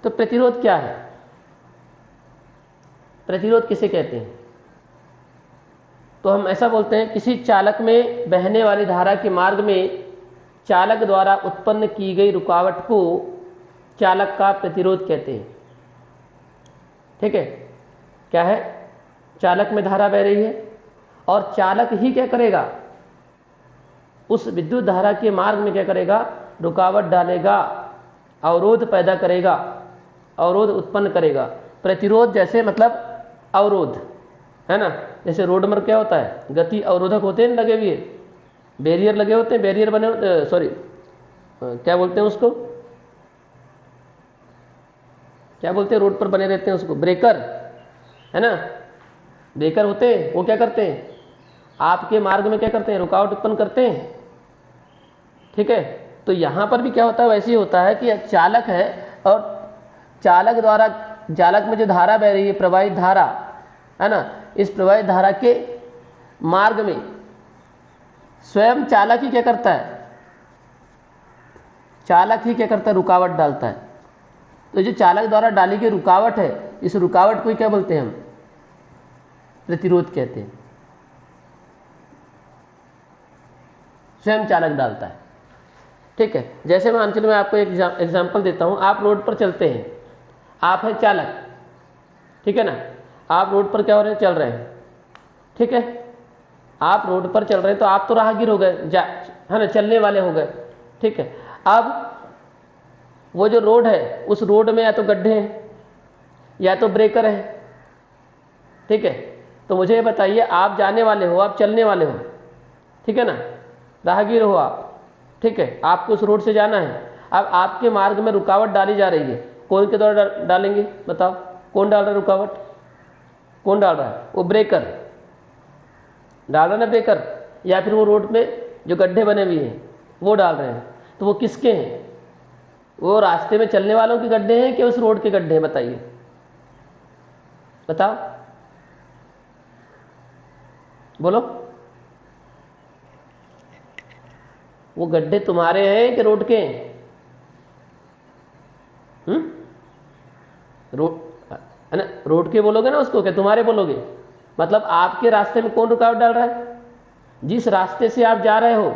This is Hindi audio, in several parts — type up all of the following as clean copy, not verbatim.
तो प्रतिरोध क्या है? प्रतिरोध किसे कहते हैं? तो हम ऐसा बोलते हैं, किसी चालक में बहने वाली धारा के मार्ग में चालक द्वारा उत्पन्न की गई रुकावट को चालक का प्रतिरोध कहते हैं। ठीक है, क्या है? चालक में धारा बह रही है और चालक ही क्या करेगा? उस विद्युत धारा के मार्ग में क्या करेगा? रुकावट डालेगा, अवरोध पैदा करेगा, अवरोध उत्पन्न करेगा। प्रतिरोध जैसे मतलब अवरोध है ना, जैसे रोड पर क्या होता है? गति अवरोधक होते हैं लगे हुए, बैरियर लगे होते हैं, बैरियर बने होते, सॉरी क्या बोलते हैं उसको, क्या बोलते हैं, रोड पर बने रहते हैं उसको, ब्रेकर है ना, ब्रेकर होते हैं। वो क्या करते हैं? आपके मार्ग में क्या करते हैं? रुकावट उत्पन्न करते हैं। ठीक है, तो यहां पर भी क्या होता है? वैसे ही होता है कि चालक है और चालक द्वारा, चालक में जो धारा बह रही है, प्रवाहित धारा है ना, इस प्रवाहित धारा के मार्ग में स्वयं चालक ही क्या करता है? चालक ही क्या करता है? रुकावट डालता है। तो जो चालक द्वारा डाली गई रुकावट है, इस रुकावट को क्या बोलते हैं हम? प्रतिरोध कहते हैं। स्वयं चालक डालता है। ठीक है, जैसे मैं अंचल में आपको एक एग्जाम्पल देता हूं। आप रोड पर चलते हैं, आप हैं चालक, ठीक है ना, आप रोड पर क्या हो रहे हैं? चल रहे हैं। ठीक है, आप रोड पर चल रहे हैं तो आप तो राहगीर हो गए, है ना, चलने वाले हो गए। ठीक है, अब वो जो रोड है, उस रोड में या तो गड्ढे हैं या तो ब्रेकर है। ठीक है, तो मुझे ये बताइए, आप जाने वाले हो, आप चलने वाले हो, ठीक है ना, राहगीर हो आप। ठीक है, आपको उस रोड से जाना है। अब आपके मार्ग में रुकावट डाली जा रही है, कौन के द्वारा डालेंगे? बताओ, कौन डाल रहा है रुकावट? कौन डाल रहा है? वो ब्रेकर डाल रहा है ना, ब्रेकर, या फिर वो रोड में जो गड्ढे बने हुए हैं वो डाल रहे हैं। तो वो किसके हैं? वो रास्ते में चलने वालों के गड्ढे हैं कि उस रोड के गड्ढे हैं? बताइए, बताओ, बोलो। वो गड्ढे तुम्हारे हैं कि रोड के हैं? है ना, रोड के बोलोगे ना उसको, क्या तुम्हारे बोलोगे? मतलब आपके रास्ते में कौन रुकावट डाल रहा है? जिस रास्ते से आप जा रहे हो,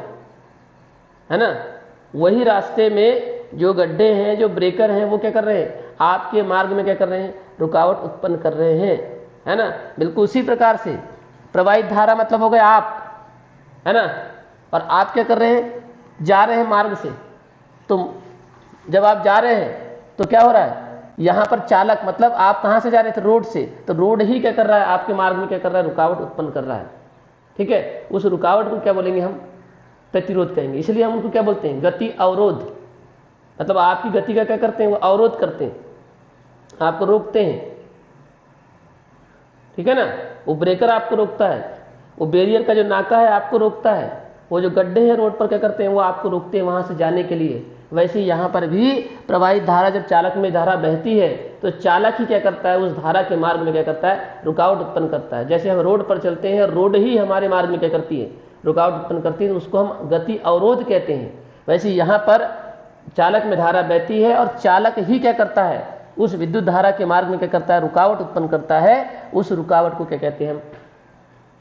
है ना, वही रास्ते में जो गड्ढे हैं, जो ब्रेकर हैं, वो क्या कर रहे हैं? आपके मार्ग में क्या कर रहे हैं? रुकावट उत्पन्न कर रहे हैं, है ना। बिल्कुल उसी प्रकार से प्रवाहित धारा मतलब हो गए आप, है ना, और आप क्या कर रहे हैं? जा रहे हैं मार्ग से। तो जब आप जा रहे हैं तो क्या हो रहा है? यहां पर चालक मतलब आप कहां से जा रहे थे? रोड से। तो रोड ही क्या कर रहा है? आपके मार्ग में क्या कर रहा है? रुकावट उत्पन्न कर रहा है। ठीक है, उस रुकावट को क्या बोलेंगे हम? प्रतिरोध कहेंगे। इसलिए हम उनको क्या बोलते हैं? गति अवरोध। मतलब आपकी गति का क्या करते हैं? वो अवरोध करते हैं, आपको रोकते हैं। ठीक है ना, वो ब्रेकर आपको रोकता है, वो बैरियर का जो नाका है आपको रोकता है, वो जो गड्ढे हैं रोड पर क्या करते हैं? वो आपको रोकते हैं वहां से जाने के लिए। वैसे ही यहाँ पर भी प्रवाहित धारा, जब चालक में धारा बहती है तो चालक ही क्या करता है? उस धारा के मार्ग में क्या करता है? रुकावट उत्पन्न करता है। जैसे हम रोड पर चलते हैं, रोड ही हमारे मार्ग में क्या करती है? रुकावट उत्पन्न करती है, तो उसको हम गति अवरोध कहते हैं। वैसे यहाँ पर चालक में धारा बहती है और चालक ही क्या करता है? उस विद्युत धारा के मार्ग में क्या करता है? रुकावट उत्पन्न करता है। उस रुकावट को क्या कहते हैं हम?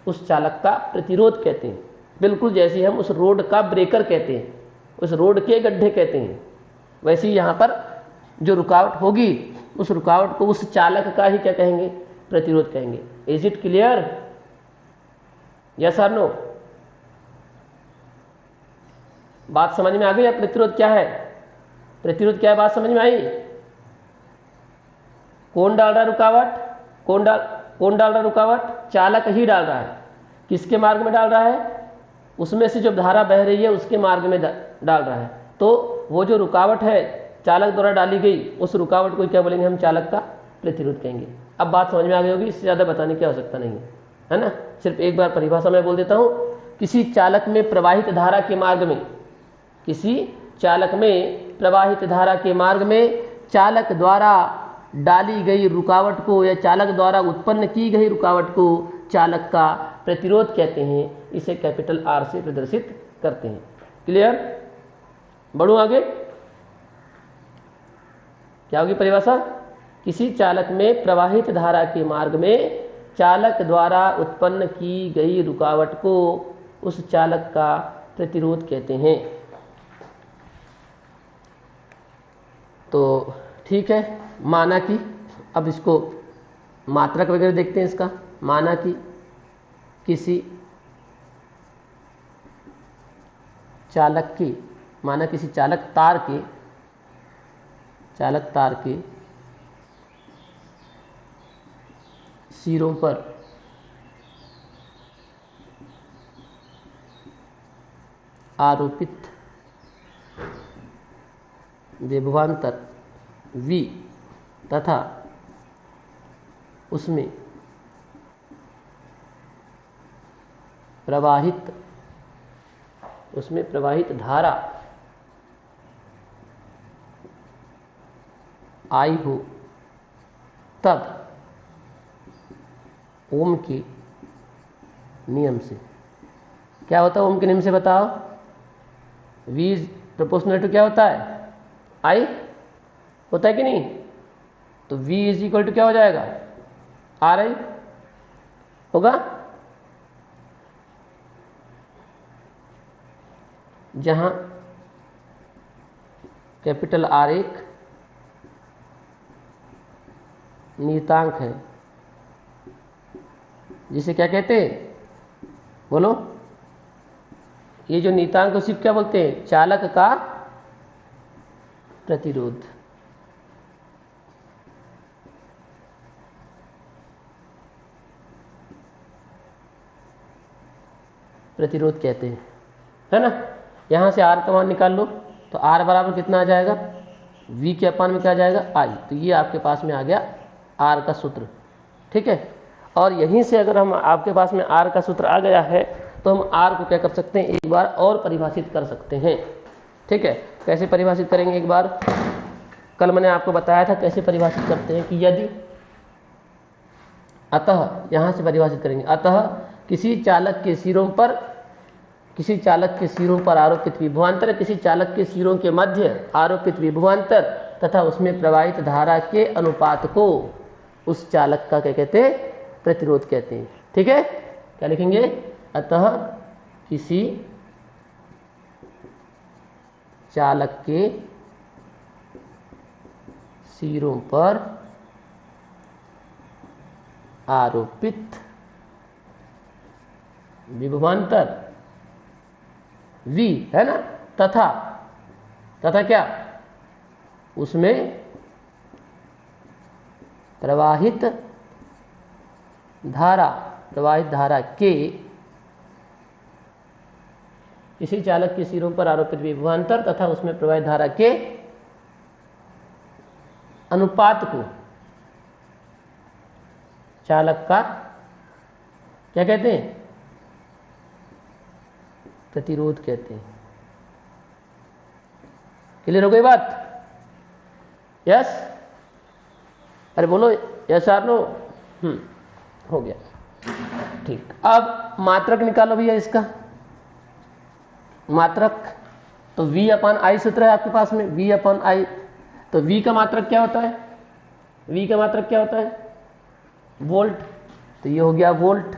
उस चालक का प्रतिरोध कहते हैं। बिल्कुल जैसे हम उस रोड का ब्रेकर कहते हैं, उस रोड के गड्ढे कहते हैं, वैसे ही यहाँ पर जो रुकावट होगी, उस रुकावट को उस चालक का ही क्या कहेंगे? प्रतिरोध कहेंगे। Is it clear? यस और नो? बात समझ में आ गई? प्रतिरोध क्या है? प्रतिरोध क्या है? बात समझ में आई? कौन डाल रहा है रुकावट? कौन डाल रहा है रुकावट? चालक ही डाल रहा है। किसके मार्ग में डाल रहा है? उसमें से जो धारा बह रही है उसके मार्ग में डाल रहा है। तो वो जो रुकावट है चालक द्वारा डाली गई, उस रुकावट को क्या बोलेंगे हम? चालक का प्रतिरोध कहेंगे। अब बात समझ में आ गई होगी, इससे ज्यादा बताने की आवश्यकता नहीं है ना। सिर्फ एक बार परिभाषा में बोल देता हूं। किसी चालक में प्रवाहित धारा के मार्ग में, किसी चालक में प्रवाहित धारा के मार्ग में चालक द्वारा डाली गई रुकावट को या चालक द्वारा उत्पन्न की गई रुकावट को चालक का प्रतिरोध कहते हैं। इसे कैपिटल आर से प्रदर्शित करते हैं। क्लियर? बढ़ूं आगे? क्या होगी परिभाषा? किसी चालक में प्रवाहित धारा के मार्ग में चालक द्वारा उत्पन्न की गई रुकावट को उस चालक का प्रतिरोध कहते हैं। तो ठीक है, माना कि अब इसको मात्रक वगैरह देखते हैं इसका। माना कि किसी चालक तार के सिरों पर आरोपित विभवांतर V तथा उसमें प्रवाहित धारा I हो, तब ओम के नियम से क्या होता है? ओम के नियम से बताओ। V इज प्रोपोर्शनल टू क्या होता है? I होता है कि नहीं? तो V इज इक्वल टू क्या हो जाएगा? RI होगा। जहां कैपिटल R एक नियतांक है, जिसे क्या कहते हैं? बोलो। ये जो नियतांक उसी को क्या बोलते हैं? चालक का प्रतिरोध। प्रतिरोध कहते हैं, है ना। यहां से R का मान निकाल लो, तो R बराबर कितना आ जाएगा? V के अपान में क्या आ जाएगा? I। तो ये आपके पास में आ गया R का सूत्र, ठीक है। और यहीं से अगर हम आपके पास में R का सूत्र आ गया है तो हम R को क्या कर सकते हैं? एक बार और परिभाषित कर सकते हैं, ठीक है। कैसे परिभाषित करेंगे? एक बार कल मैंने आपको बताया था कैसे परिभाषित करते हैं कि यदि, अतः, यहां से परिभाषित करेंगे। अतः किसी चालक के सिरों पर आरोपित विभवांतर, किसी चालक के सिरों के मध्य आरोपित विभवांतर तथा उसमें प्रवाहित धारा के अनुपात को उस चालक का क्या कहते हैं? प्रतिरोध कहते हैं, ठीक है। क्या लिखेंगे? अतः किसी चालक के सिरों पर आरोपित विभवांतर V है ना, तथा क्या? उसमें प्रवाहित धारा के, किसी चालक के सिरों पर आरोपित विभवांतर तथा उसमें प्रवाहित धारा के अनुपात को चालक का क्या कहते हैं? प्रतिरोध कहते हैं। क्लियर हो गई बात? यस? अरे बोलो यस और नो। हो गया, ठीक। अब मात्रक निकालो भैया इसका। मात्रक तो V अपान I सूत्र है आपके पास में, V अपान I। तो V का मात्रक क्या होता है? V का मात्रक क्या होता है? वोल्ट। तो ये हो गया वोल्ट।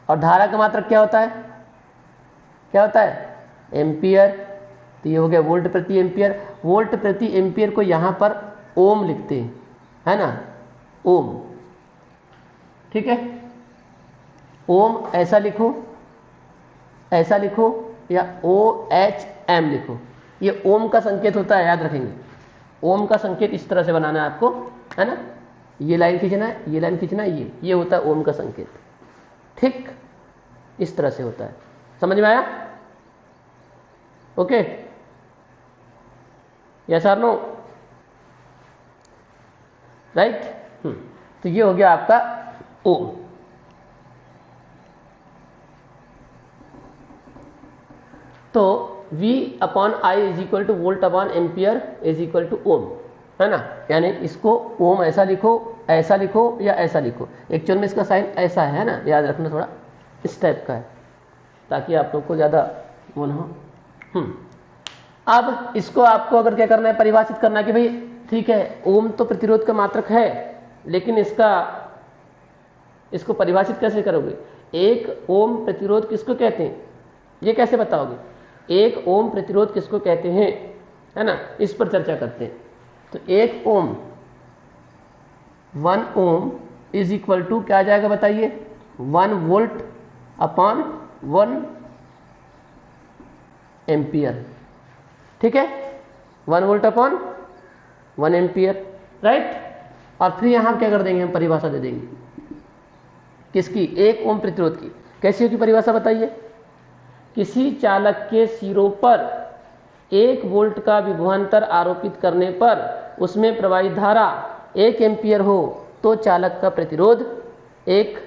और धारा का मात्रक क्या होता है? क्या होता है? एम्पियर। तो ये हो गया वोल्ट प्रति एम्पियर। वोल्ट प्रति एम्पियर को यहां पर ओम लिखते हैं, है ना, ओम, ठीक है। ओम ऐसा लिखो या OHM लिखो। ये ओम का संकेत होता है, याद रखेंगे। ओम का संकेत इस तरह से बनाना है आपको, है ना। ये लाइन खींचना है, ये लाइन खींचना है, ये होता है ओम का संकेत, ठीक। इस तरह से होता है। समझ में आया? ओके, यस और नो? राइट। तो ये हो गया आपका ओम। तो V upon I is equal to volt upon ampere is equal to ohm, है ना। यानी इसको ओम ऐसा लिखो या ऐसा लिखो। एक्चुअल में इसका साइन ऐसा है ना, याद रखना, थोड़ा इस टाइप का है, ताकि आप लोग को ज़्यादा वो ना हो। अब इसको आपको अगर क्या करना है? परिभाषित करना है कि भाई ठीक है, ओम तो प्रतिरोध का मात्रक है, लेकिन इसको परिभाषित कैसे करोगे? 1 ओम प्रतिरोध किसको कहते हैं, ये कैसे बताओगे? 1 ओम प्रतिरोध किसको कहते हैं, है ना, इस पर चर्चा करते हैं। तो 1 ओम 1 ओम इज इक्वल टू क्या आ जाएगा बताइए? 1 वोल्ट अपॉन 1 एम्पियर। ठीक है, 1 वोल्ट अपॉन 1 एम्पियर, राइट। और फिर यहां क्या कर देंगे, हम परिभाषा दे देंगे किसकी? 1 ओम प्रतिरोध की। कैसी होगी परिभाषा बताइए? किसी चालक के सिरों पर 1 वोल्ट का विभवांतर आरोपित करने पर उसमें प्रवाहित धारा 1 एम्पियर हो तो चालक का प्रतिरोध 1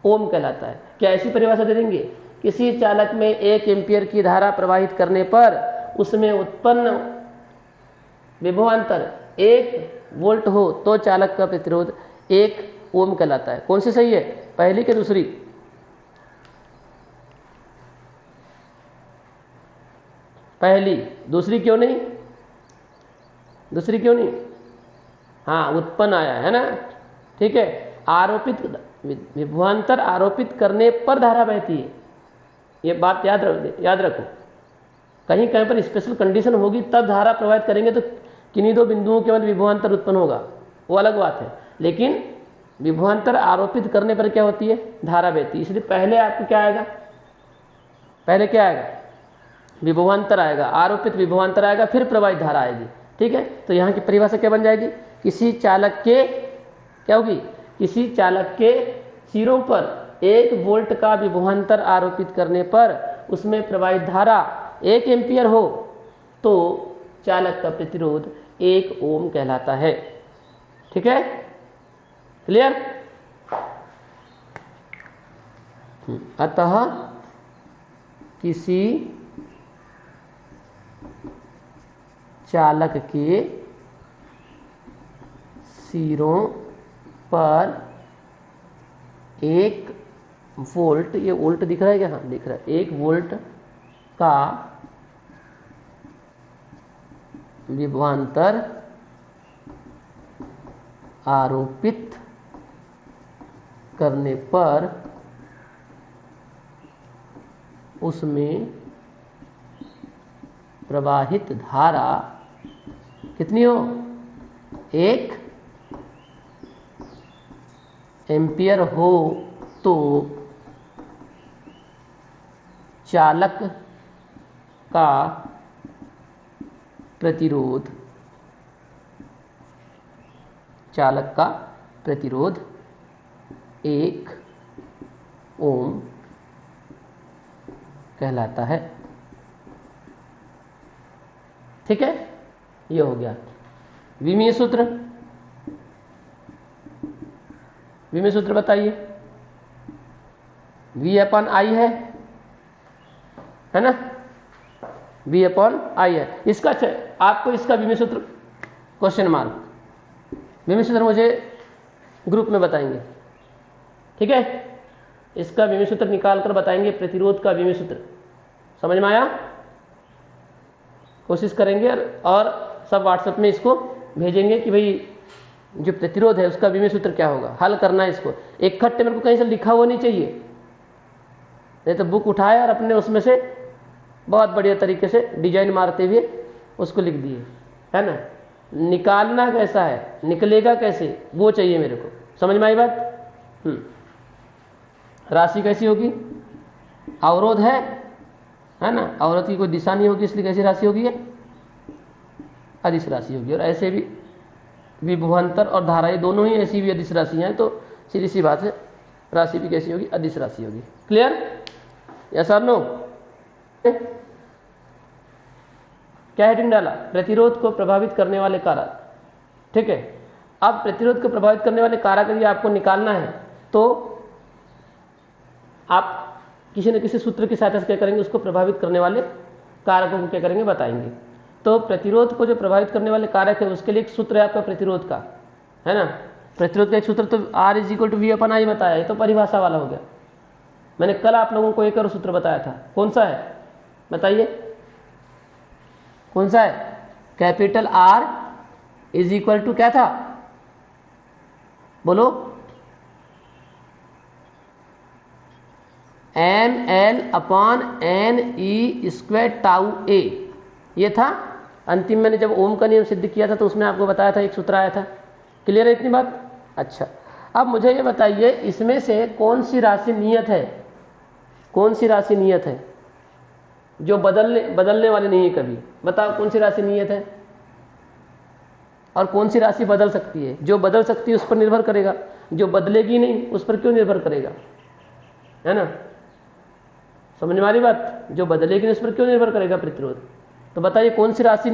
ओम कहलाता है। क्या ऐसी परिभाषा दे देंगे? किसी चालक में 1 एम्पियर की धारा प्रवाहित करने पर उसमें उत्पन्न विभवांतर 1 वोल्ट हो तो चालक का प्रतिरोध 1 ओम कहलाता है। कौन सी सही है, पहली कि दूसरी? पहली। दूसरी क्यों नहीं? दूसरी क्यों नहीं? हाँ, उत्पन्न आया है ना, ठीक है। आरोपित विभवांतर आरोपित करने पर धारा बहती है, ये बात याद रखो। कहीं कहीं पर स्पेशल कंडीशन होगी तब धारा प्रवाहित करेंगे तो किन्हीं 2 बिंदुओं के मध्य विभवांतर उत्पन्न होगा, वो अलग बात है। लेकिन विभवांतर आरोपित करने पर क्या होती है? धारा बहती है। इसलिए पहले आपको क्या आएगा? पहले क्या आएगा? विभवांतर आएगा, आरोपित विभवांतर आएगा, फिर प्रवाहित धारा आएगी। ठीक है, तो यहाँ की परिभाषा क्या बन जाएगी? किसी चालक के क्या होगी? किसी चालक के सिरों पर 1 वोल्ट का विभवांतर आरोपित करने पर उसमें प्रवाहित धारा 1 एम्पियर हो तो चालक का प्रतिरोध 1 ओम कहलाता है। ठीक है, क्लियर? अतः किसी चालक के सिरों पर 1 वोल्ट, ये वोल्ट दिख रहा है क्या? हाँ दिख रहा है। 1 वोल्ट का विभवांतर आरोपित करने पर उसमें प्रवाहित धारा कितनी हो? 1 एम्पियर हो तो चालक का प्रतिरोध 1 ओम कहलाता है। ठीक है, ये हो गया विमीय सूत्र। विमीय सूत्र बताइए। V/I है ना, V/I है। इसका आपको इसका विमीय सूत्र क्वेश्चन मार्क, विमीय सूत्र मुझे ग्रुप में बताएंगे। ठीक है, इसका विमीय सूत्र निकाल कर बताएंगे, प्रतिरोध का विमीय सूत्र। समझ में आया? कोशिश करेंगे और सब व्हाट्सएप में इसको भेजेंगे कि भाई जो प्रतिरोध है उसका विमीय सूत्र क्या होगा। हल करना है इसको, एक खट्टे मेरे को कहीं से लिखा हुआ नहीं चाहिए, नहीं तो बुक उठाया और अपने उसमें से बहुत बढ़िया तरीके से डिजाइन मारते हुए उसको लिख दिए, है ना। निकालना कैसा है, निकलेगा कैसे, वो चाहिए मेरे को। समझ में आई बात? राशि कैसी होगी? अवरोध है ना, अवरोध की कोई दिशा नहीं होगी, इसलिए कैसी राशि होगी? ये अदिश राशि होगी। और ऐसे भी विभवांतर और धारा, ये दोनों ही ऐसी भी अदिश राशि हैं, तो सीधी सी बात है, राशि भी कैसी होगी? अदिश राशि होगी। क्लियर? यस और नो? क्या हेडिंग डाला? प्रतिरोध को प्रभावित करने वाले कारक। ठीक है, अब प्रतिरोध को प्रभावित करने वाले कारक यदि आपको निकालना है तो आप किसी न किसी सूत्र की सहायता से क्या करेंगे? उसको प्रभावित करने वाले कारकों को क्या करेंगे? बताएंगे। तो प्रतिरोध को जो प्रभावित करने वाले कारक है उसके लिए एक सूत्र है आपका प्रतिरोध का, है ना। प्रतिरोध का एक सूत्र तो R = V/I बताया, ये तो परिभाषा वाला हो गया। मैंने कल आप लोगों को एक और सूत्र बताया था, कौन सा है बताइए? कौन सा है? Capital R is equal to क्या था, बोलो, M L upon N E square tau A, ये था। अंतिम मैंने जब ओम का नियम सिद्ध किया था तो उसमें आपको बताया था, एक सूत्र आया था। क्लियर है इतनी बात? अच्छा, अब मुझे ये बताइए इसमें से कौन सी राशि नियत है, कौन सी राशि नियत है जो बदलने वाली नहीं है कभी? बताओ कौन सी राशि नियत है और कौन सी राशि बदल सकती है? जो बदल सकती है उस पर निर्भर करेगा, जो बदलेगी नहीं उस पर क्यों निर्भर करेगा, है ना? समझ में आ रही बात? जो बदलेगी नहीं उस पर क्यों निर्भर करेगा प्रतिरोध? तो बताइए कौन सी राशि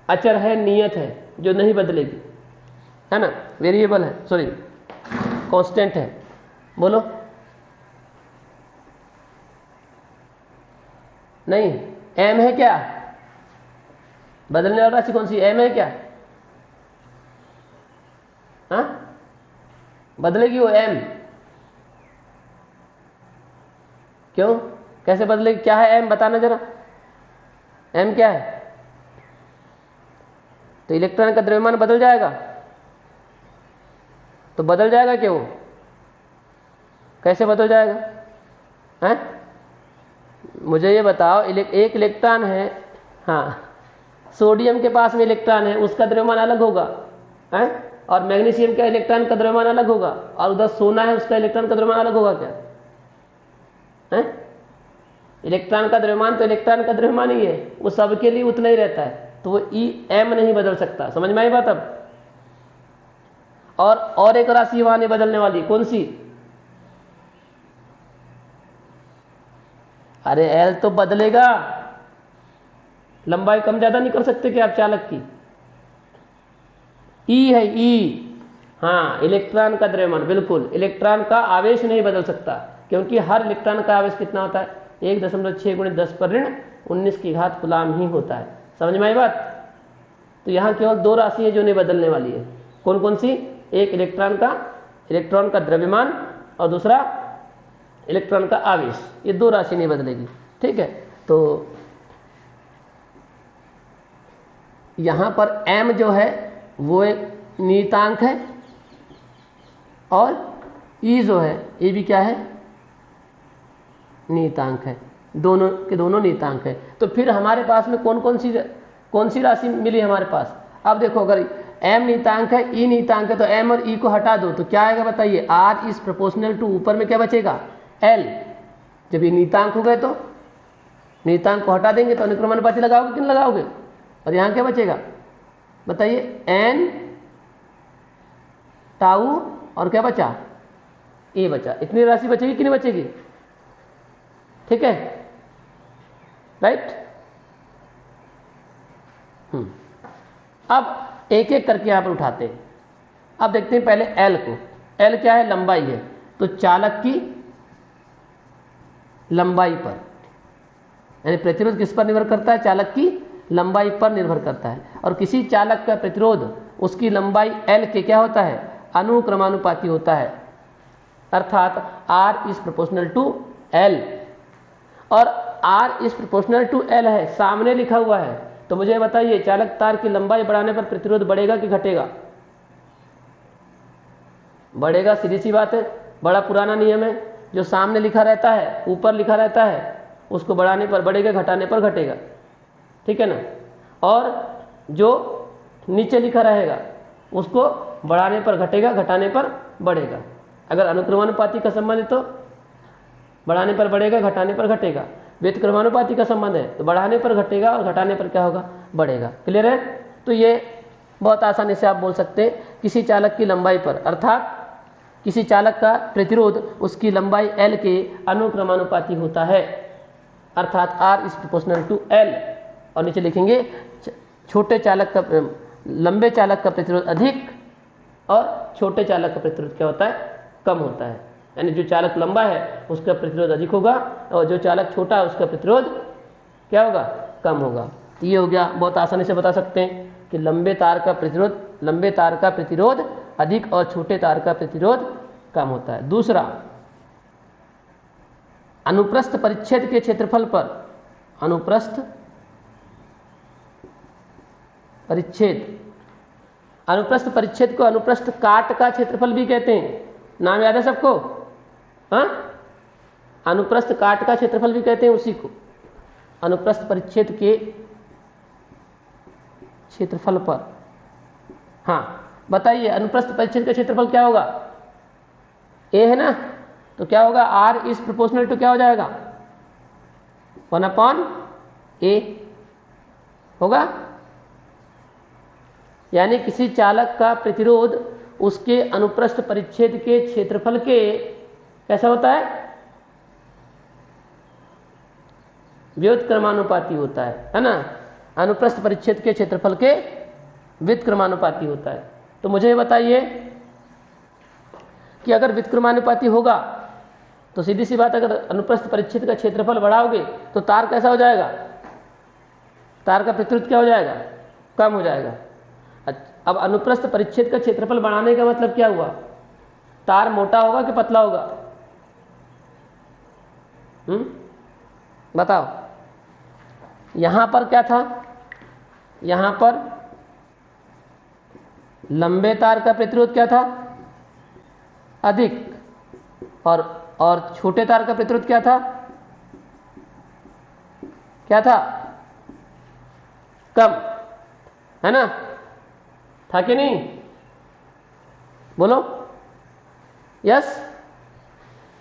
अचर है, नियत है, जो नहीं बदलेगी, है ना? वेरिएबल है, सॉरी कांस्टेंट है, बोलो। नहीं, एम है क्या? बदलने वाली राशि कौन सी, एम है क्या? हाँ, बदलेगी वो एम, क्यों, कैसे बदलेगी? क्या है एम, बताना जरा, एम क्या है? तो इलेक्ट्रॉन का द्रव्यमान बदल जाएगा, तो बदल जाएगा क्यों, कैसे बदल जाएगा, हैं? मुझे ये बताओ, एक इलेक्ट्रॉन है, हाँ, सोडियम के पास में इलेक्ट्रॉन है, उसका द्रव्यमान अलग होगा, हैं? और मैग्नीशियम का इलेक्ट्रॉन का द्रव्यमान अलग होगा, और उधर सोना है उसका इलेक्ट्रॉन का द्रव्यमान अलग होगा क्या, हैं? इलेक्ट्रॉन का द्रव्यमान तो इलेक्ट्रॉन का द्रव्यमान ही है, वो सबके लिए उतना ही रहता है, तो वो ई एम नहीं बदल सकता। समझ में आई बात? अब और एक राशि वहां नहीं बदलने वाली, कौन सी? अरे एल तो बदलेगा, लंबाई कम ज्यादा नहीं कर सकते क्या आप चालक की? ई है, ई, हाँ, इलेक्ट्रॉन का द्रव्यमान, बिल्कुल, इलेक्ट्रॉन का आवेश नहीं बदल सकता, क्योंकि हर इलेक्ट्रॉन का आवेश कितना होता है, 1.6 × 10⁻19 की घात कूलाम ही होता है। समझ में आई बात? तो यहाँ केवल दो राशि है जो नहीं बदलने वाली है, कौन कौन सी? एक इलेक्ट्रॉन का द्रव्यमान, और दूसरा इलेक्ट्रॉन का आवेश, ये दो राशि नहीं बदलेगी, ठीक है? तो यहां पर m जो है वो एक नियतांक है, और e जो है ये भी क्या है, नियतांक है, दोनों के दोनों नियतांक है। तो फिर हमारे पास में कौन सी राशि मिली हमारे पास? अब देखो, अगर m नियतांक है, e नियतांक है, तो m और e को हटा दो तो क्या आएगा बताइए? r इज प्रोपोर्शनल टू, ऊपर में क्या बचेगा, l। जब ये नियतांक हो गए तो नियतांक को हटा देंगे तो अनुक्रमानुपाती लगाओगे कि नहीं लगाओगे? और यहां क्या बचेगा बताइए? n टाउ और क्या बचा, ए बचा। इतनी राशि बचेगी कि नहीं बचेगी? ठीक है, राइट? अब एक एक करके यहां पर उठाते हैं। अब देखते हैं पहले L को। L क्या है? लंबाई है। तो चालक की लंबाई पर, यानी प्रतिरोध किस पर निर्भर करता है? चालक की लंबाई पर निर्भर करता है। और किसी चालक का प्रतिरोध उसकी लंबाई L के क्या होता है? अनुक्रमानुपाती होता है, अर्थात R is proportional to L। और R is proportional to L है, सामने लिखा हुआ है। तो मुझे बताइए, चालक तार की लंबाई बढ़ाने पर प्रतिरोध बढ़ेगा कि घटेगा? बढ़ेगा, सीधी सी बात है। बड़ा पुराना नियम है, जो सामने लिखा रहता है, ऊपर लिखा रहता है, उसको बढ़ाने पर बढ़ेगा, घटाने पर घटेगा, ठीक है ना? और जो नीचे लिखा रहेगा उसको बढ़ाने पर घटेगा, घटाने पर बढ़ेगा। अगर अनुक्रमानुपाती का संबंध है तो बढ़ाने पर बढ़ेगा, घटाने पर घटेगा। व्युत्क्रमानुपाती का संबंध है तो बढ़ाने पर घटेगा और घटाने पर क्या होगा? बढ़ेगा। क्लियर है? तो ये बहुत आसानी से आप बोल सकते हैं, किसी चालक की लंबाई पर, अर्थात किसी चालक का प्रतिरोध उसकी लंबाई L के अनुक्रमानुपाती होता है, अर्थात R is proportional to L। और नीचे लिखेंगे छोटे चालक का, लंबे चालक का प्रतिरोध अधिक और छोटे चालक का प्रतिरोध क्या होता है? कम होता है। यानी जो चालक लंबा है उसका प्रतिरोध अधिक होगा और जो चालक छोटा है उसका प्रतिरोध क्या होगा? कम होगा। तो ये हो गया, बहुत आसानी से बता सकते हैं कि लंबे तार का प्रतिरोध अधिक और छोटे तार का प्रतिरोध कम होता है। दूसरा, अनुप्रस्थ परिच्छेद के क्षेत्रफल पर, अनुप्रस्थ परिच्छेद, अनुप्रस्थ परिच्छेद को अनुप्रस्थ काट का क्षेत्रफल भी कहते हैं। नाम याद है सबको? हाँ, अनुप्रस्थ काट का क्षेत्रफल भी कहते हैं उसी को, अनुप्रस्थ परिच्छेद के क्षेत्रफल पर। हाँ बताइए, अनुप्रस्थ परिच्छेद का क्षेत्रफल क्या होगा? ए है ना, तो क्या होगा? आर इज प्रोपोर्शनल टू क्या हो जाएगा? 1/a होगा। यानी किसी चालक का प्रतिरोध उसके अनुप्रस्थ परिच्छेद के क्षेत्रफल के कैसा होता है? व्युत्क्रमानुपाती होता है ना। अनुप्रस्थ परिच्छेद के क्षेत्रफल के व्युत्क्रमानुपाती होता है। तो मुझे ये बताइए कि अगर व्युत्क्रमानुपाती होगा तो सीधी सी बात, अगर अनुप्रस्थ परिच्छेद का क्षेत्रफल बढ़ाओगे तो तार कैसा हो जाएगा? तार का प्रतिरोध क्या हो जाएगा? कम हो जाएगा। अब अनुप्रस्थ परिच्छेद का क्षेत्रफल बढ़ाने का मतलब क्या हुआ? तार मोटा होगा कि पतला होगा? बताओ। यहां पर क्या था? यहां पर लंबे तार का प्रतिरोध क्या था? अधिक, और छोटे तार का प्रतिरोध क्या था? क्या था? कम, है ना? था कि नहीं? बोलो यस।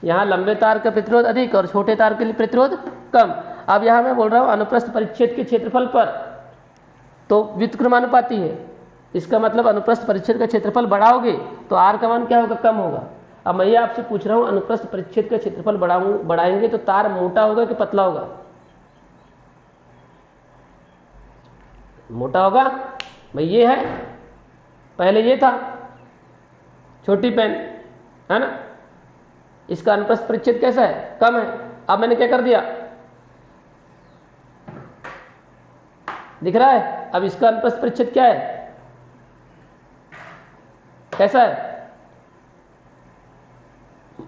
यहां लंबे तार का प्रतिरोध अधिक और छोटे तार के लिए प्रतिरोध कम। अब यहां मैं बोल रहा हूं अनुप्रस्थ परिच्छेद के क्षेत्रफल पर, तो व्युत्क्रमानुपाती है। इसका मतलब अनुप्रस्थ परिच्छेद का क्षेत्रफल बढ़ाओगे तो आर का मान क्या होगा? कम होगा। अब मैं ये आपसे पूछ रहा हूं, अनुप्रस्थ परिच्छेद का क्षेत्रफल बढ़ाएंगे तो तार मोटा होगा कि पतला होगा? मोटा होगा। भाई ये है, पहले ये था छोटी पेन, है ना, इसका अनुप्रस्थ परिच्छेद कैसा है? कम है। अब मैंने क्या कर दिया? दिख रहा है? अब इसका अनुप्रस्थ परिच्छेद क्या है? कैसा है?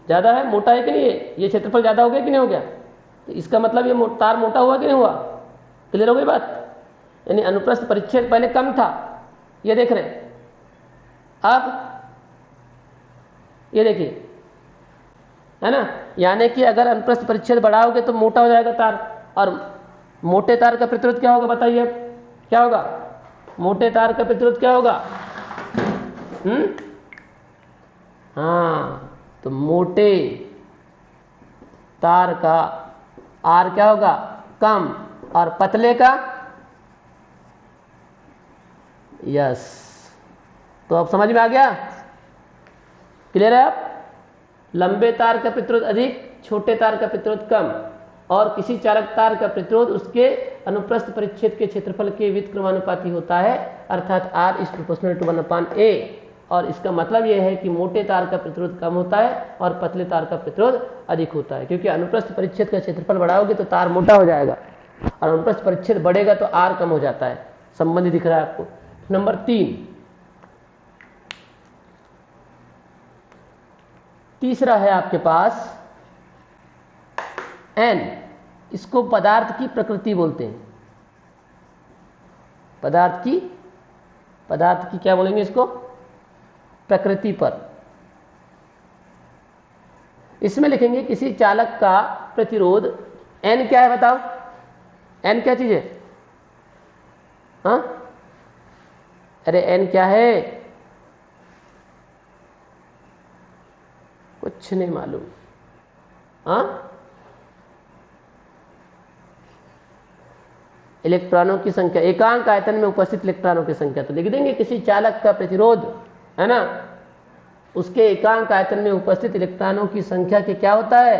ज्यादा है, मोटा है कि नहीं? ये क्षेत्रफल ज्यादा हो गया कि नहीं हो गया? तो इसका मतलब ये तार मोटा हुआ कि नहीं हुआ? क्लियर हो गई बात? यानी अनुप्रस्थ परिच्छेद पहले कम था, ये देख रहे हैं। अब ये देखिए, है ना, यानी कि अगर अनुप्रस्थ परिच्छेद बढ़ाओगे तो मोटा हो जाएगा तार, और मोटे तार का प्रतिरोध क्या होगा? बताइए अब क्या होगा? मोटे तार का प्रतिरोध क्या होगा? हाँ, तो मोटे तार का आर क्या होगा? कम, और पतले का? यस। तो अब समझ में आ गया? क्लियर है? आप लंबे तार का प्रतिरोध अधिक, छोटे तार का प्रतिरोध कम, और किसी चालक तार का प्रतिरोध उसके अनुप्रस्थ परिच्छेद के क्षेत्रफल के व्युत्क्रमानुपाती होता है, अर्थात R is proportional to 1/a। और इसका मतलब यह है कि मोटे तार का प्रतिरोध कम होता है और पतले तार का प्रतिरोध अधिक होता है, क्योंकि अनुप्रस्थ परिच्छेद का क्षेत्रफल बढ़ाओगे तो तार मोटा हो जाएगा, और अनुप्रस्थ परिच्छेद बढ़ेगा तो R कम हो जाता है। संबंध दिख रहा है आपको? नंबर 3, तीसरा है आपके पास N। इसको पदार्थ की प्रकृति बोलते हैं। पदार्थ की क्या बोलेंगे इसको? प्रकृति पर। इसमें लिखेंगे किसी चालक का प्रतिरोध N क्या है? बताओ, N क्या चीज है? हाँ, अरे N क्या है? कुछ नहीं मालूम। हाँ, इलेक्ट्रॉनों की संख्या, एकांक आयतन में उपस्थित इलेक्ट्रॉनों की संख्या। तो लिख देंगे किसी चालक का प्रतिरोध, है ना, उसके एकांक आयतन में उपस्थित इलेक्ट्रॉनों की संख्या के क्या होता है?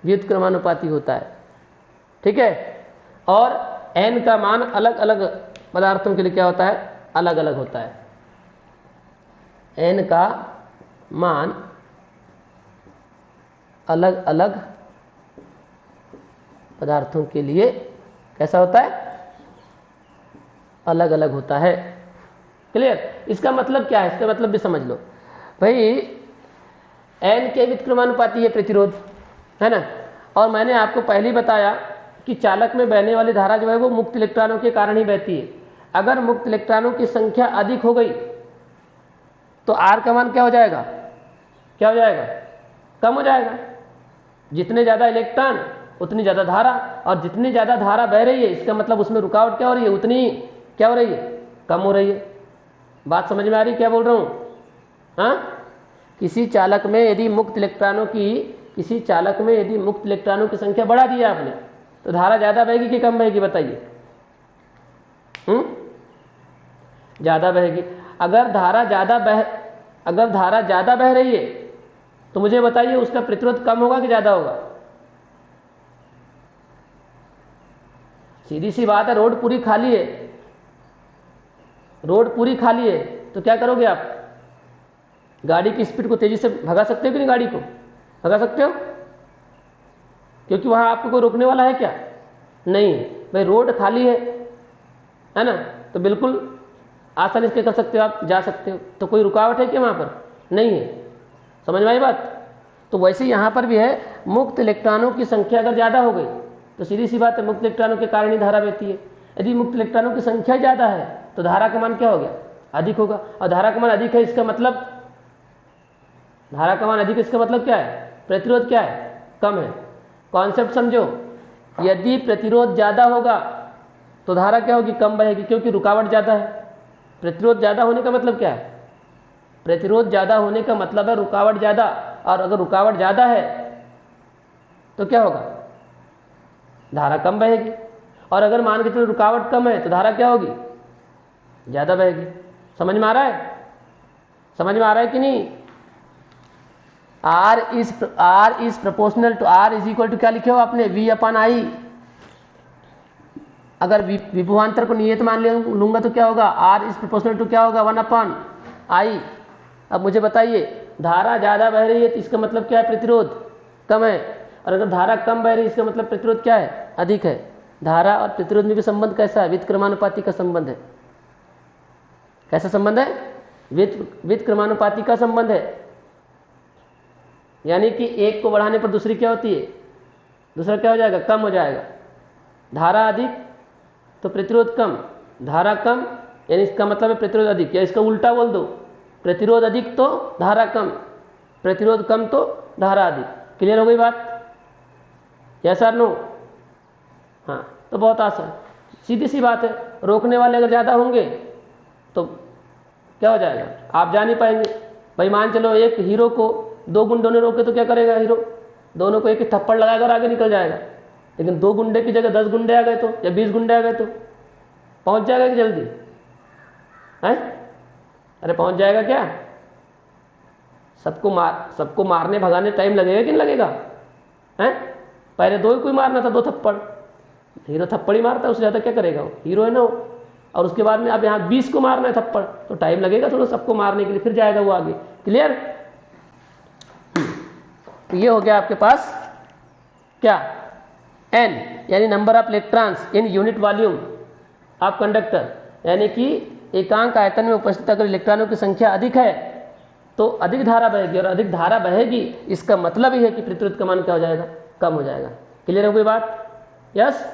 व्युत्क्रमानुपाती होता है। ठीक है। और n का मान अलग अलग पदार्थों के लिए क्या होता है? अलग अलग होता है। n का मान अलग अलग पदार्थों के लिए कैसा होता है? अलग अलग होता है। क्लियर? इसका मतलब क्या है? इसका मतलब भी समझ लो भाई। n के व्युत्क्रमानुपाती है प्रतिरोध, है ना, और मैंने आपको पहले ही बताया कि चालक में बहने वाली धारा जो है वो मुक्त इलेक्ट्रॉनों के कारण ही बहती है। अगर मुक्त इलेक्ट्रॉनों की संख्या अधिक हो गई तो R का मान क्या हो जाएगा, क्या हो जाएगा, कम हो जाएगा। जितने ज़्यादा इलेक्ट्रॉन उतनी ज़्यादा धारा, और जितनी ज़्यादा धारा बह रही है इसका मतलब उसमें रुकावट क्या हो रही है, उतनी क्या हो रही है, कम हो रही है। बात समझ में आ रही है क्या बोल रहा हूँ? हाँ, किसी चालक में यदि मुक्त इलेक्ट्रॉनों की संख्या बढ़ा दी है आपने तो धारा ज़्यादा बहेगी कि कम बहेगी बताइए? ज़्यादा बहेगी। अगर धारा ज़्यादा बह रही है तो मुझे बताइए उसका प्रतिरोध कम होगा कि ज़्यादा होगा? सीधी सी बात है, रोड पूरी खाली है तो क्या करोगे आप? गाड़ी की स्पीड को तेजी से भगा सकते हो कि नहीं? गाड़ी को भगा सकते हो क्योंकि वहां आपको कोई रोकने वाला है क्या? नहीं है भाई, रोड खाली है ना, तो बिल्कुल आसानी से कर सकते हो, आप जा सकते हो। तो कोई रुकावट है क्या वहां पर? नहीं है। समझ में आई बात? तो वैसे यहां पर भी है, मुक्त इलेक्ट्रॉनों की संख्या अगर ज्यादा हो गई तो सीधी सी बात है मुक्त इलेक्ट्रॉनों के कारण ही धारा बहती है। यदि मुक्त इलेक्ट्रॉनों की संख्या ज्यादा है तो धारा का मान क्या हो गया, अधिक होगा। और धारा का मान अधिक है इसका मतलब क्या है, प्रतिरोध क्या है, कम है। कॉन्सेप्ट समझो, यदि प्रतिरोध ज्यादा होगा तो धारा क्या होगी, कम बहेगी क्योंकि रुकावट ज्यादा है। प्रतिरोध ज्यादा होने का मतलब क्या है, प्रतिरोध ज्यादा होने का मतलब है रुकावट ज्यादा, और अगर रुकावट ज्यादा है तो क्या होगा, धारा कम बहेगी। और अगर मान के चलो रुकावट कम है तो धारा क्या होगी, ज्यादा बहेगी। समझ में आ रहा है कि नहीं? R is proportional to, R is equal to क्या लिखे हो आपने, V/I। अगर विभवांतर को नियत मान लूंगा तो क्या होगा, R इज प्रोपोर्शनल टू क्या होगा, 1/I। अब मुझे बताइए, धारा ज्यादा बह रही है तो इसका मतलब क्या है, प्रतिरोध कम है। और अगर धारा कम बह रही है इसका मतलब प्रतिरोध क्या है, अधिक है। धारा और प्रतिरोध में भी संबंध कैसा है, व्युत्क्रमानुपाती का संबंध है। कैसा संबंध है, व्युत्क्रमानुपाती का संबंध है। यानी कि एक को बढ़ाने पर दूसरी क्या होती है, दूसरा क्या हो जाएगा, कम हो जाएगा। धारा अधिक तो प्रतिरोध कम, धारा कम यानी इसका मतलब है प्रतिरोध अधिक। या इसका उल्टा बोल दो, प्रतिरोध अधिक तो धारा कम, प्रतिरोध कम तो धारा अधिक। क्लियर हो गई बात? यस और नो? हाँ, तो बहुत आसान, सीधी सी बात है। रोकने वाले अगर ज्यादा होंगे तो क्या हो जाएगा, आप जा नहीं पाएंगे। भाई मान चलो एक हीरो को 2 गुंडों ने रोके तो क्या करेगा हीरो, दोनों को एक थप्पड़ लगाएगा और आगे निकल जाएगा। लेकिन 2 गुंडे की जगह 10 गुंडे आ गए तो, या 20 गुंडे आ गए तो पहुंच जाएगा कि जल्दी है? अरे पहुंच जाएगा क्या? सबको मारने भगाने टाइम लगेगा कि नहीं लगेगा है? पहले 2 ही कोई मारना था, 2 थप्पड़। हीरो थप्पड़ ही मारता है, उससे ज्यादा क्या करेगा वो, हीरो है ना वो। और उसके बाद में अब यहाँ 20 को मारना है थप्पड़, तो टाइम लगेगा थोड़ा सबको मारने के लिए, फिर जाएगा वो आगे। क्लियर? तो ये हो गया आपके पास क्या, N यानी number of electrons in unit volume of conductor. यानी कि एकांक आयतन में उपस्थित अगर इलेक्ट्रॉनों की संख्या अधिक है तो अधिक धारा बहेगी, और अधिक धारा बहेगी इसका मतलब ही है कि प्रतिरोध का मान क्या हो जाएगा, कम हो जाएगा। क्लियर हो गई बात? यस?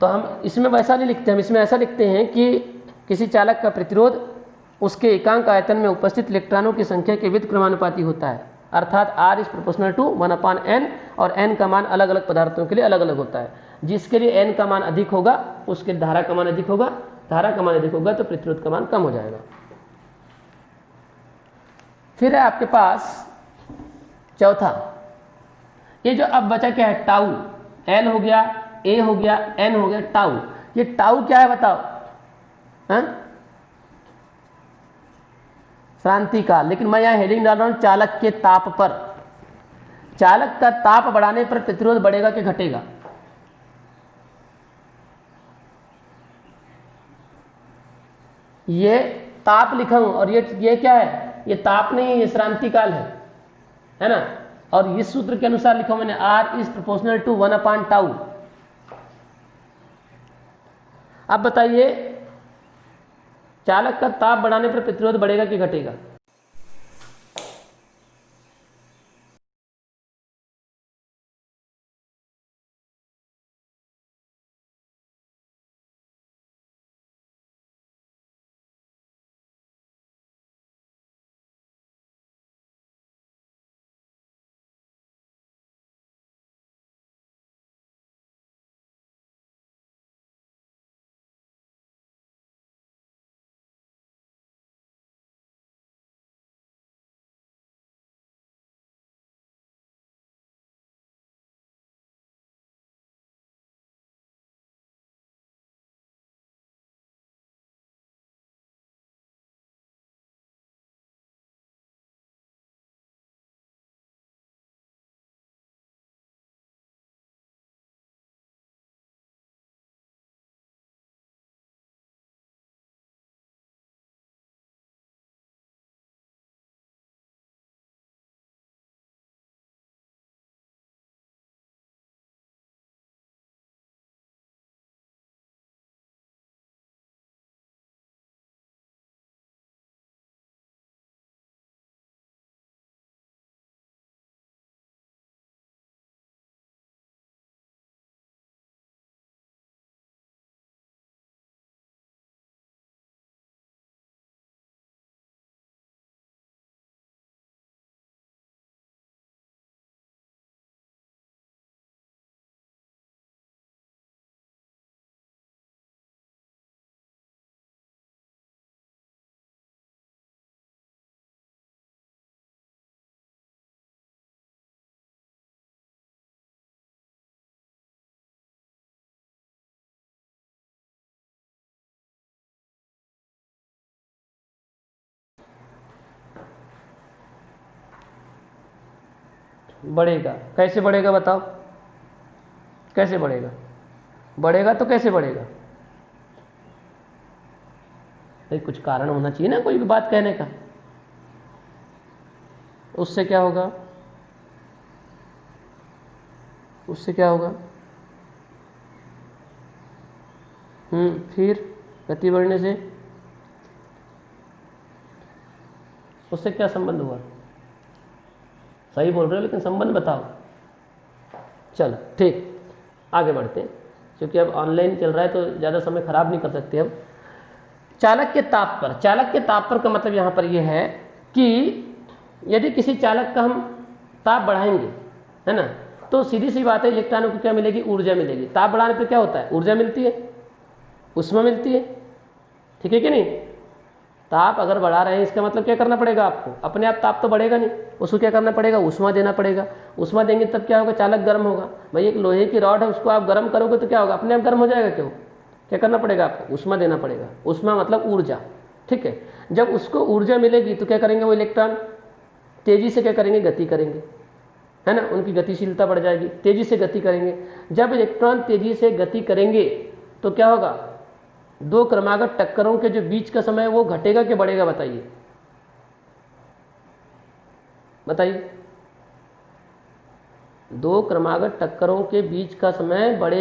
तो हम इसमें वैसा नहीं लिखते, हम इसमें ऐसा लिखते हैं कि किसी चालक का प्रतिरोध उसके एकांक आयतन में उपस्थित इलेक्ट्रॉनों की संख्या के व्युत्क्रमानुपाती होता है। अर्थात R is proportional to 1/N, और N का मान अलग अलग पदार्थों के लिए अलग अलग होता है। जिसके लिए N का मान अधिक होगा उसके धारा का मान अधिक होगा, धारा का मान अधिक होगा तो प्रतिरोध का मान कम हो जाएगा। फिर है आपके पास चौथा, ये जो अब बचा क्या है, टाउ। L हो गया, A हो गया, N हो गया, टाउ। ये टाउ क्या है बताओ? क्रांति काल। लेकिन मैं यहां हेडिंग डाल रहा हूं चालक के ताप पर। चालक का ताप बढ़ाने पर प्रतिरोध बढ़ेगा कि घटेगा? ये ताप लिखा हूं, और ये क्या है, ये ताप नहीं है, ये क्रांति काल है ना। और इस सूत्र के अनुसार लिखा मैंने, R इज प्रोपोर्शनल टू 1/τ। अब बताइए चालक का ताप बढ़ाने पर प्रतिरोध बढ़ेगा कि घटेगा? बढ़ेगा। कैसे बढ़ेगा बताओ, कैसे बढ़ेगा? बढ़ेगा तो कैसे बढ़ेगा? भाई कुछ कारण होना चाहिए ना कोई भी बात कहने का। उससे क्या होगा? उससे क्या होगा? फिर गति बढ़ने से उससे क्या संबंध हुआ? सही बोल रहे हो लेकिन संबंध बताओ। चलो ठीक, आगे बढ़ते हैं, क्योंकि अब ऑनलाइन चल रहा है तो ज़्यादा समय खराब नहीं कर सकते अब। चालक के ताप पर, चालक के ताप पर का मतलब यहाँ पर यह है कि यदि किसी चालक का हम ताप बढ़ाएंगे, है ना, तो सीधी सी बात है इलेक्ट्रॉनों को क्या मिलेगी? ऊर्जा मिलेगी। ताप बढ़ाने पर क्या होता है? ऊर्जा मिलती है, ऊष्मा मिलती है, ठीक है कि नहीं? ताप अगर बढ़ा रहे हैं इसका मतलब क्या करना पड़ेगा आपको? अपने आप ताप तो बढ़ेगा नहीं, उसको क्या करना पड़ेगा? ऊष्मा देना पड़ेगा। ऊष्मा देंगे तब क्या होगा? चालक गर्म होगा। भाई एक लोहे की रॉड है, उसको आप गर्म करोगे तो क्या होगा? अपने आप गर्म हो जाएगा। क्यों? क्या करना पड़ेगा आपको? ऊष्मा देना पड़ेगा। ऊष्मा मतलब ऊर्जा, ठीक है। जब उसको ऊर्जा मिलेगी तो क्या करेंगे? वो इलेक्ट्रॉन तेजी से क्या करेंगे? गति करेंगे, है ना, उनकी गतिशीलता बढ़ जाएगी, तेजी से गति करेंगे। जब इलेक्ट्रॉन तेजी से गति करेंगे तो क्या होगा? दो क्रमागत टक्करों के जो बीच का समय है वो घटेगा कि बढ़ेगा? बताइए बताइए। दो क्रमागत टक्करों के बीच का समय बढ़े